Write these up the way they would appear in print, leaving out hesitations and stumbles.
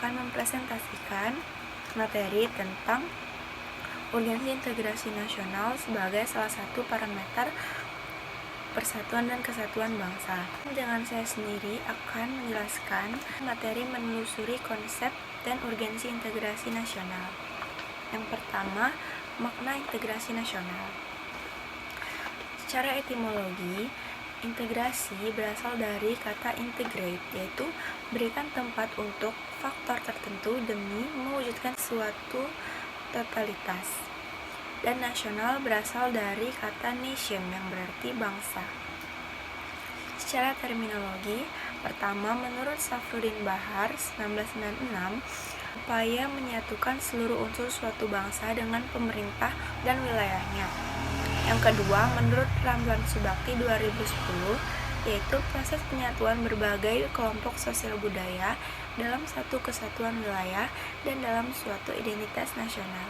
akan mempresentasikan materi tentang urgensi integrasi nasional sebagai salah satu parameter persatuan dan kesatuan bangsa. Dengan saya sendiri akan menjelaskan materi menelusuri konsep dan urgensi integrasi nasional. Yang pertama, makna integrasi nasional. Secara etimologi, integrasi berasal dari kata integrate, yaitu berikan tempat untuk faktor tertentu demi mewujudkan suatu totalitas. Dan nasional berasal dari kata nation yang berarti bangsa. Secara terminologi, pertama menurut Safruddin Bahar 1996, upaya menyatukan seluruh unsur suatu bangsa dengan pemerintah dan wilayahnya. Yang kedua, menurut Ramlan Subakti 2010, yaitu proses penyatuan berbagai kelompok sosial budaya dalam satu kesatuan wilayah dan dalam suatu identitas nasional.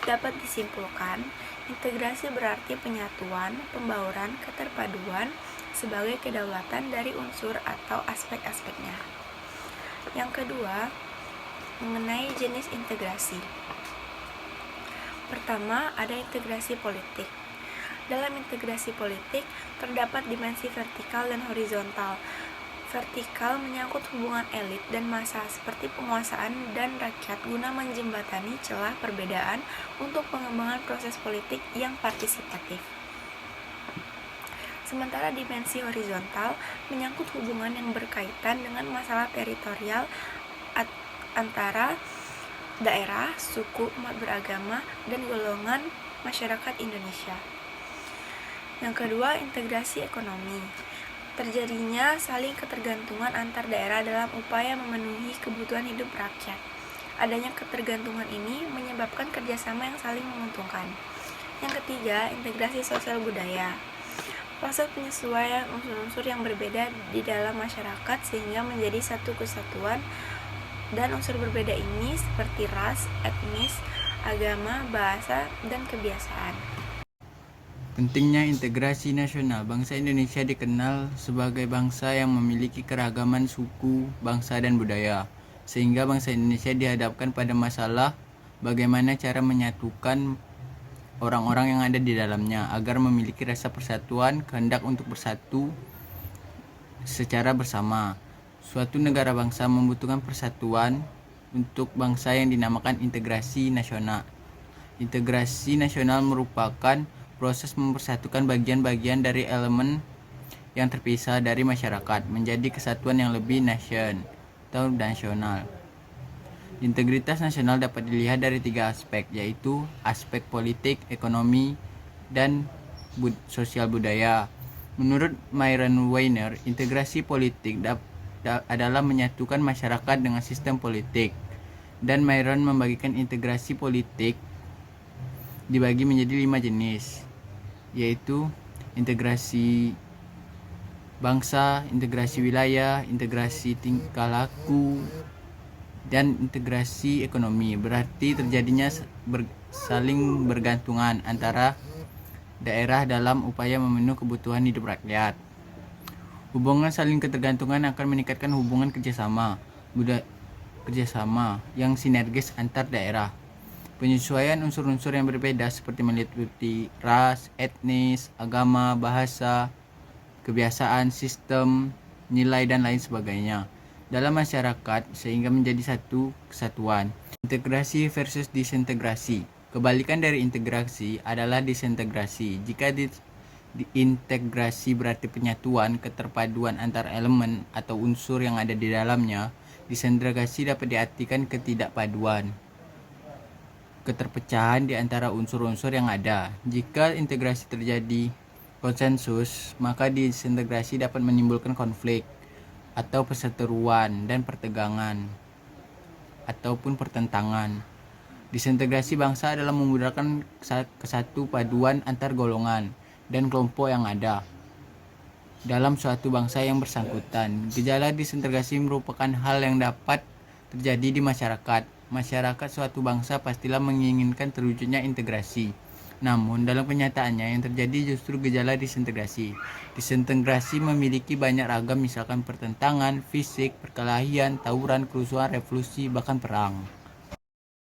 Dapat disimpulkan, integrasi berarti penyatuan, pembauran, keterpaduan sebagai kedaulatan dari unsur atau aspek-aspeknya. Yang kedua, mengenai jenis integrasi. Pertama, ada integrasi politik. Dalam integrasi politik, terdapat dimensi vertikal dan horizontal. Vertikal menyangkut hubungan elit dan massa seperti penguasaan dan rakyat guna menjembatani celah perbedaan untuk pengembangan proses politik yang partisipatif. Sementara dimensi horizontal menyangkut hubungan yang berkaitan dengan masalah teritorial antara daerah, suku, umat beragama, dan golongan masyarakat Indonesia. Yang kedua, integrasi ekonomi. Terjadinya saling ketergantungan antar daerah dalam upaya memenuhi kebutuhan hidup rakyat. Adanya ketergantungan ini menyebabkan kerjasama yang saling menguntungkan. Yang ketiga, integrasi sosial budaya. Proses penyesuaian unsur-unsur yang berbeda di dalam masyarakat sehingga menjadi satu kesatuan, dan unsur berbeda ini seperti ras, etnis, agama, bahasa, dan kebiasaan. Pentingnya integrasi nasional. Bangsa Indonesia dikenal sebagai bangsa yang memiliki keragaman suku, bangsa, dan budaya. Sehingga bangsa Indonesia dihadapkan pada masalah bagaimana cara menyatukan orang-orang yang ada di dalamnya agar memiliki rasa persatuan, kehendak untuk bersatu secara bersama. Suatu negara bangsa membutuhkan persatuan untuk bangsa yang dinamakan integrasi nasional. Integrasi nasional merupakan proses mempersatukan bagian-bagian dari elemen yang terpisah dari masyarakat menjadi kesatuan yang lebih nation atau nasional. Integritas nasional dapat dilihat dari 3 aspek, yaitu aspek politik, ekonomi, dan sosial budaya. Menurut Myron Weiner, integrasi politik adalah menyatukan masyarakat dengan sistem politik. Dan Myron membagikan integrasi politik dibagi menjadi 5 jenis, yaitu integrasi bangsa, integrasi wilayah, integrasi tingkah laku, dan integrasi ekonomi. Berarti terjadinya saling bergantungan antara daerah dalam upaya memenuhi kebutuhan hidup rakyat. Hubungan saling ketergantungan akan meningkatkan hubungan kerjasama yang sinergis antar daerah. Penyesuaian unsur-unsur yang berbeda seperti meliputi ras, etnis, agama, bahasa, kebiasaan, sistem, nilai, dan lain sebagainya dalam masyarakat sehingga menjadi satu kesatuan. Integrasi versus disintegrasi. Kebalikan dari integrasi adalah disintegrasi. Jika diintegrasi berarti penyatuan, keterpaduan antar elemen atau unsur yang ada di dalamnya, disintegrasi dapat diartikan ketidakpaduan, keterpecahan di antara unsur-unsur yang ada. Jika integrasi terjadi konsensus, maka disintegrasi dapat menimbulkan konflik atau perseteruan dan pertegangan ataupun pertentangan. Disintegrasi bangsa adalah memudahkan kesatu paduan antar golongan dan kelompok yang ada dalam suatu bangsa yang bersangkutan. Gejala disintegrasi merupakan hal yang dapat terjadi di masyarakat. Masyarakat suatu bangsa pastilah menginginkan terwujudnya integrasi. Namun, dalam kenyataannya yang terjadi justru gejala disintegrasi. Disintegrasi memiliki banyak ragam, misalkan pertentangan, fisik, perkelahian, tawuran, kerusuhan, revolusi, bahkan perang.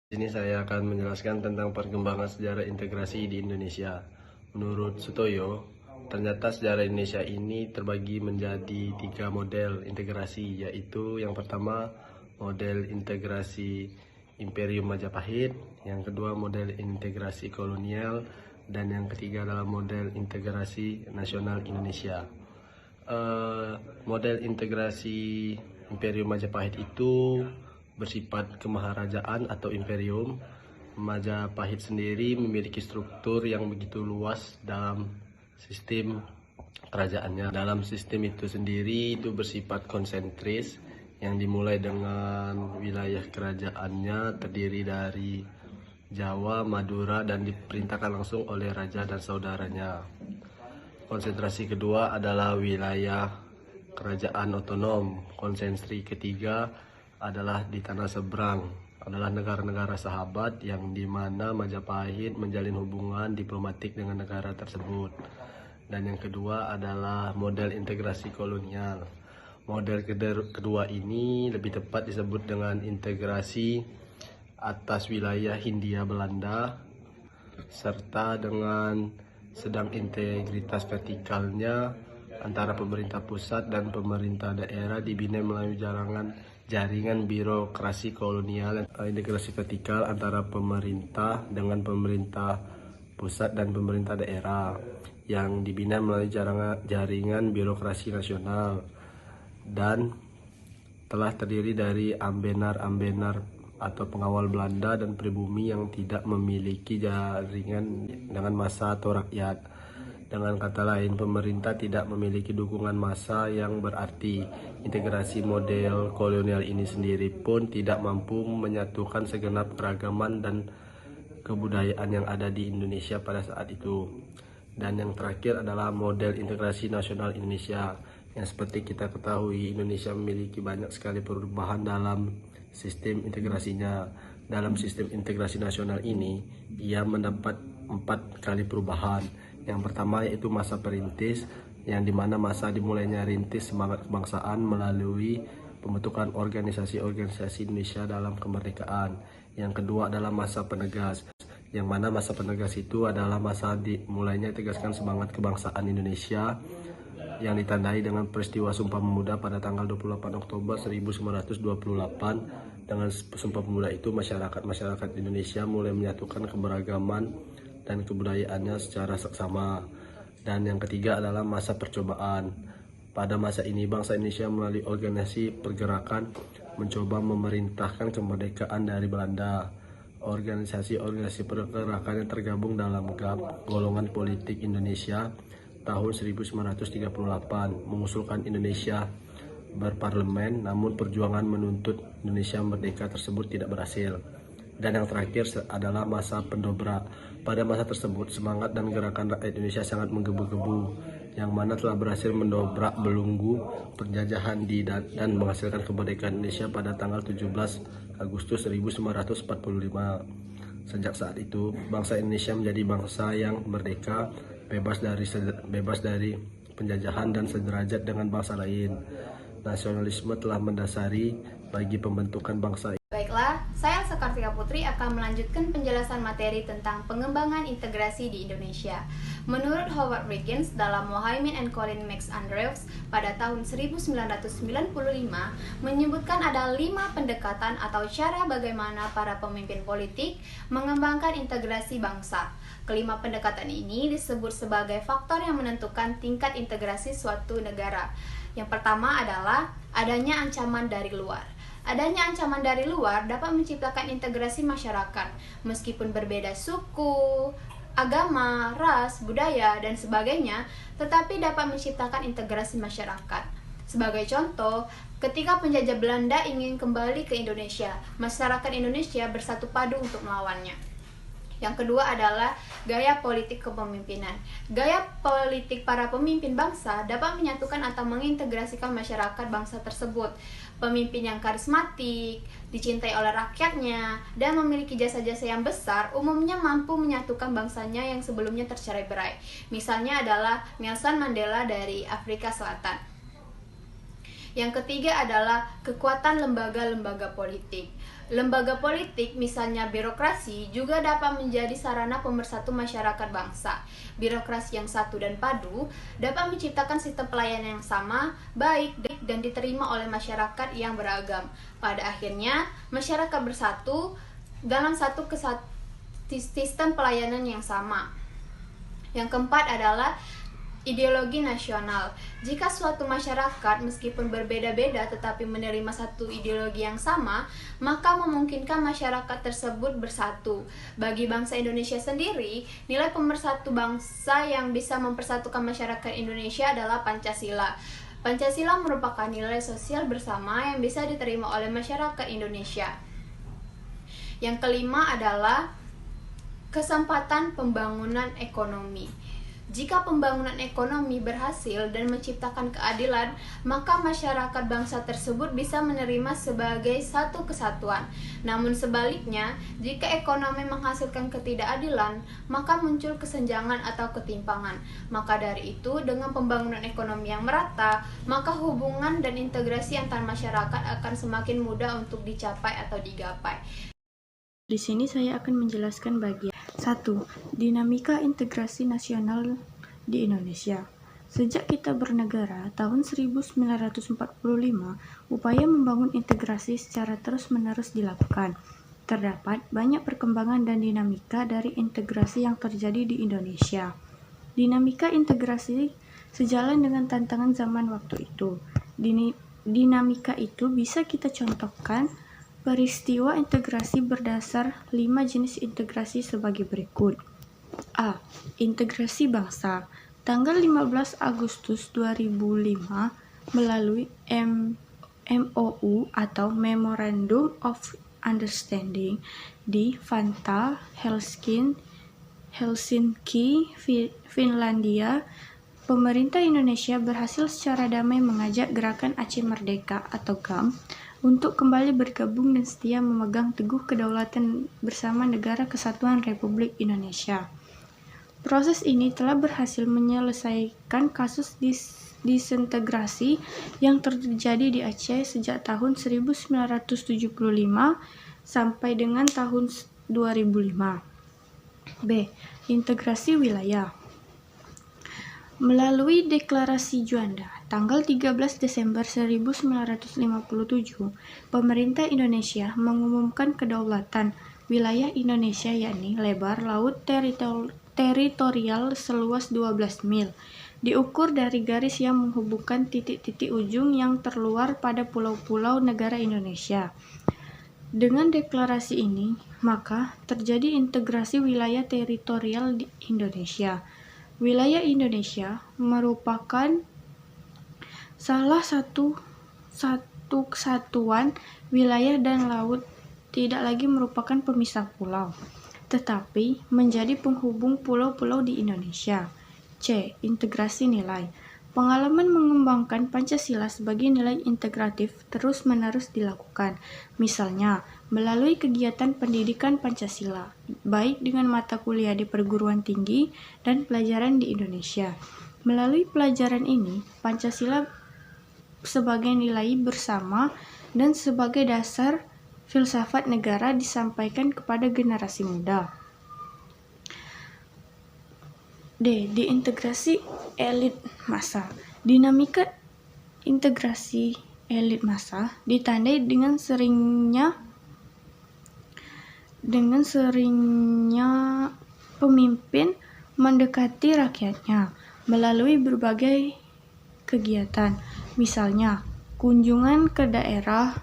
Di sini saya akan menjelaskan tentang perkembangan sejarah integrasi di Indonesia. Menurut Sutoyo, ternyata sejarah Indonesia ini terbagi menjadi 3 model integrasi, yaitu yang pertama model integrasi Imperium Majapahit, yang kedua model integrasi kolonial, dan yang ketiga adalah model integrasi nasional Indonesia. Model integrasi Imperium Majapahit itu bersifat kemaharajaan atau imperium. Majapahit sendiri memiliki struktur yang begitu luas dalam sistem kerajaannya. Dalam sistem itu sendiri itu bersifat konsentris, yang dimulai dengan wilayah kerajaannya terdiri dari Jawa, Madura, dan diperintahkan langsung oleh raja dan saudaranya. Konsentrasi kedua adalah wilayah kerajaan otonom. Konsentrasi ketiga adalah di tanah seberang, adalah negara-negara sahabat yang dimana Majapahit menjalin hubungan diplomatik dengan negara tersebut. Dan yang kedua adalah model integrasi kolonial. Model kedua ini lebih tepat disebut dengan integrasi atas wilayah Hindia Belanda, serta dengan sedang integritas vertikalnya antara pemerintah pusat dan pemerintah daerah dibina melalui jaringan birokrasi kolonial. Integrasi vertikal antara pemerintah dengan pemerintah pusat dan pemerintah daerah yang dibina melalui jaringan birokrasi nasional dan telah terdiri dari ambenar-ambenar atau pengawal Belanda dan pribumi yang tidak memiliki jaringan dengan massa atau rakyat. Dengan kata lain, pemerintah tidak memiliki dukungan massa, yang berarti integrasi model kolonial ini sendiri pun tidak mampu menyatukan segenap keragaman dan kebudayaan yang ada di Indonesia pada saat itu. Dan yang terakhir adalah model integrasi nasional Indonesia, yang seperti kita ketahui Indonesia memiliki banyak sekali perubahan dalam sistem integrasinya. Dalam sistem integrasi nasional ini, ia mendapat 4 kali perubahan. Yang pertama yaitu masa perintis, yang dimana masa dimulainya rintis semangat kebangsaan melalui pembentukan organisasi-organisasi Indonesia dalam kemerdekaan. Yang kedua adalah masa penegas, yang mana masa penegas itu adalah masa dimulainya tegaskan semangat kebangsaan Indonesia, yang ditandai dengan peristiwa Sumpah Pemuda pada tanggal 28 Oktober 1928. Dengan Sumpah Pemuda itu masyarakat Indonesia mulai menyatukan keberagaman dan kebudayaannya secara seksama. Dan yang ketiga adalah masa percobaan. Pada masa ini bangsa Indonesia melalui organisasi pergerakan mencoba memerintahkan kemerdekaan dari Belanda. Organisasi-organisasi pergerakan yang tergabung dalam GAP, Golongan Politik Indonesia, tahun 1938 mengusulkan Indonesia berparlemen, namun perjuangan menuntut Indonesia merdeka tersebut tidak berhasil. Dan yang terakhir adalah masa pendobrak. Pada masa tersebut semangat dan gerakan rakyat Indonesia sangat menggebu-gebu, yang mana telah berhasil mendobrak belenggu penjajahan dan menghasilkan kemerdekaan Indonesia pada tanggal 17 Agustus 1945. Sejak saat itu bangsa Indonesia menjadi bangsa yang merdeka, bebas dari penjajahan dan sederajat dengan bangsa lain. Nasionalisme telah mendasari bagi pembentukan bangsa. Baiklah, saya Elsa Kartika Putri akan melanjutkan penjelasan materi tentang pengembangan integrasi di Indonesia. Menurut Howard Riggins dalam Mohaimin and Colin MacAndrews pada tahun 1995 menyebutkan ada 5 pendekatan atau cara bagaimana para pemimpin politik mengembangkan integrasi bangsa. Kelima pendekatan ini disebut sebagai faktor yang menentukan tingkat integrasi suatu negara. Yang pertama adalah adanya ancaman dari luar. Adanya ancaman dari luar dapat menciptakan integrasi masyarakat, meskipun berbeda suku, agama, ras, budaya, dan sebagainya, tetapi dapat menciptakan integrasi masyarakat. Sebagai contoh, ketika penjajah Belanda ingin kembali ke Indonesia, masyarakat Indonesia bersatu padu untuk melawannya. Yang kedua adalah gaya politik kepemimpinan. Gaya politik para pemimpin bangsa dapat menyatukan atau mengintegrasikan masyarakat bangsa tersebut. Pemimpin yang karismatik, dicintai oleh rakyatnya, dan memiliki jasa-jasa yang besar umumnya mampu menyatukan bangsanya yang sebelumnya tercerai-berai. Misalnya adalah Nelson Mandela dari Afrika Selatan. Yang ketiga adalah kekuatan lembaga-lembaga politik. Lembaga politik, misalnya birokrasi, juga dapat menjadi sarana pemersatu masyarakat bangsa. Birokrasi yang satu dan padu dapat menciptakan sistem pelayanan yang sama, baik, dan diterima oleh masyarakat yang beragam. Pada akhirnya, masyarakat bersatu dalam satu sistem pelayanan yang sama. Yang keempat adalah ideologi nasional. Jika suatu masyarakat meskipun berbeda-beda tetapi menerima satu ideologi yang sama, maka memungkinkan masyarakat tersebut bersatu. Bagi bangsa Indonesia sendiri, nilai pemersatu bangsa yang bisa mempersatukan masyarakat Indonesia adalah Pancasila. Pancasila merupakan nilai sosial bersama yang bisa diterima oleh masyarakat Indonesia. Yang kelima adalah kesempatan pembangunan ekonomi. Jika pembangunan ekonomi berhasil dan menciptakan keadilan, maka masyarakat bangsa tersebut bisa menerima sebagai satu kesatuan. Namun sebaliknya, jika ekonomi menghasilkan ketidakadilan, maka muncul kesenjangan atau ketimpangan. Maka dari itu, dengan pembangunan ekonomi yang merata, maka hubungan dan integrasi antar masyarakat akan semakin mudah untuk dicapai atau digapai. Di sini saya akan menjelaskan bagian 1. Dinamika integrasi nasional di Indonesia. Sejak kita bernegara tahun 1945, upaya membangun integrasi secara terus-menerus dilakukan. Terdapat banyak perkembangan dan dinamika dari integrasi yang terjadi di Indonesia. Dinamika integrasi sejalan dengan tantangan zaman waktu itu. Dinamika itu bisa kita contohkan peristiwa integrasi berdasar 5 jenis integrasi sebagai berikut. A. Integrasi bangsa. Tanggal 15 Agustus 2005 melalui MOU atau Memorandum of Understanding di Vantaa, Helsinki, Finlandia, pemerintah Indonesia berhasil secara damai mengajak Gerakan Aceh Merdeka atau GAM untuk kembali bergabung dan setia memegang teguh kedaulatan bersama Negara Kesatuan Republik Indonesia. Proses ini telah berhasil menyelesaikan kasus disintegrasi yang terjadi di Aceh sejak tahun 1975 sampai dengan tahun 2005. B. Integrasi wilayah. Melalui Deklarasi Juanda, tanggal 13 Desember 1957, pemerintah Indonesia mengumumkan kedaulatan wilayah Indonesia yakni lebar laut teritorial seluas 12 mil, diukur dari garis yang menghubungkan titik-titik ujung yang terluar pada pulau-pulau negara Indonesia. Dengan deklarasi ini, maka terjadi integrasi wilayah teritorial di Indonesia. Wilayah Indonesia merupakan salah satu kesatuan wilayah dan laut, tidak lagi merupakan pemisah pulau, tetapi menjadi penghubung pulau-pulau di Indonesia. C. Integrasi nilai. Pengalaman mengembangkan Pancasila sebagai nilai integratif terus-menerus dilakukan, misalnya melalui kegiatan pendidikan Pancasila, baik dengan mata kuliah di perguruan tinggi dan pelajaran di Indonesia. Melalui pelajaran ini, Pancasila sebagai nilai bersama dan sebagai dasar filsafat negara disampaikan kepada generasi muda. D. Diintegrasi elit massa. Dinamika integrasi elit massa ditandai dengan seringnya pemimpin mendekati rakyatnya melalui berbagai kegiatan, misalnya kunjungan ke daerah,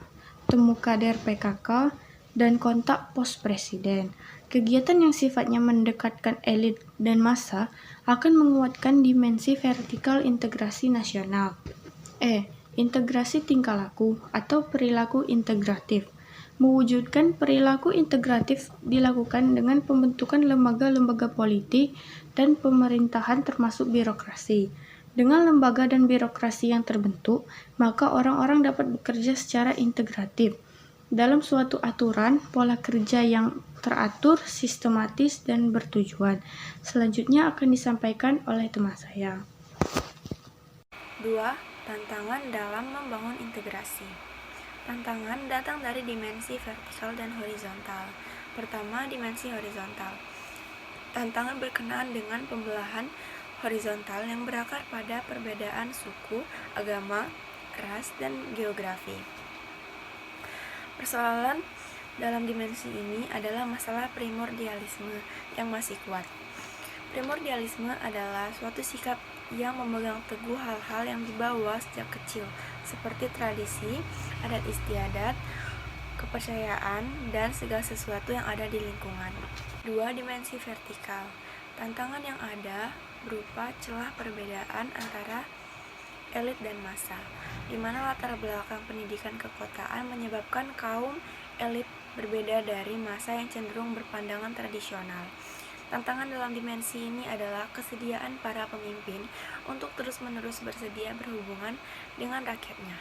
temu kader PKK, dan kontak pos presiden. Kegiatan yang sifatnya mendekatkan elit dan massa akan menguatkan dimensi vertikal integrasi nasional. E. Integrasi tingkah laku atau perilaku integratif. Mewujudkan perilaku integratif dilakukan dengan pembentukan lembaga-lembaga politik dan pemerintahan termasuk birokrasi. Dengan lembaga dan birokrasi yang terbentuk, maka orang-orang dapat bekerja secara integratif dalam suatu aturan, pola kerja yang teratur, sistematis, dan bertujuan. Selanjutnya akan disampaikan oleh teman saya. 2. Tantangan dalam membangun integrasi. Tantangan datang dari dimensi vertikal dan horizontal. Pertama, dimensi horizontal. Tantangan berkenaan dengan pembelahan horizontal yang berakar pada perbedaan suku, agama, ras, dan geografi. Persoalan dalam dimensi ini adalah masalah primordialisme yang masih kuat. Primordialisme adalah suatu sikap yang memegang teguh hal-hal yang dibawa sejak kecil, seperti tradisi, adat istiadat, kepercayaan, dan segala sesuatu yang ada di lingkungan. 2. Dimensi vertikal. Tantangan yang ada berupa celah perbedaan antara elit dan massa, di mana latar belakang pendidikan kekotaan menyebabkan kaum elit berbeda dari massa yang cenderung berpandangan tradisional. Tantangan dalam dimensi ini adalah kesediaan para pemimpin untuk terus-menerus bersedia berhubungan dengan rakyatnya.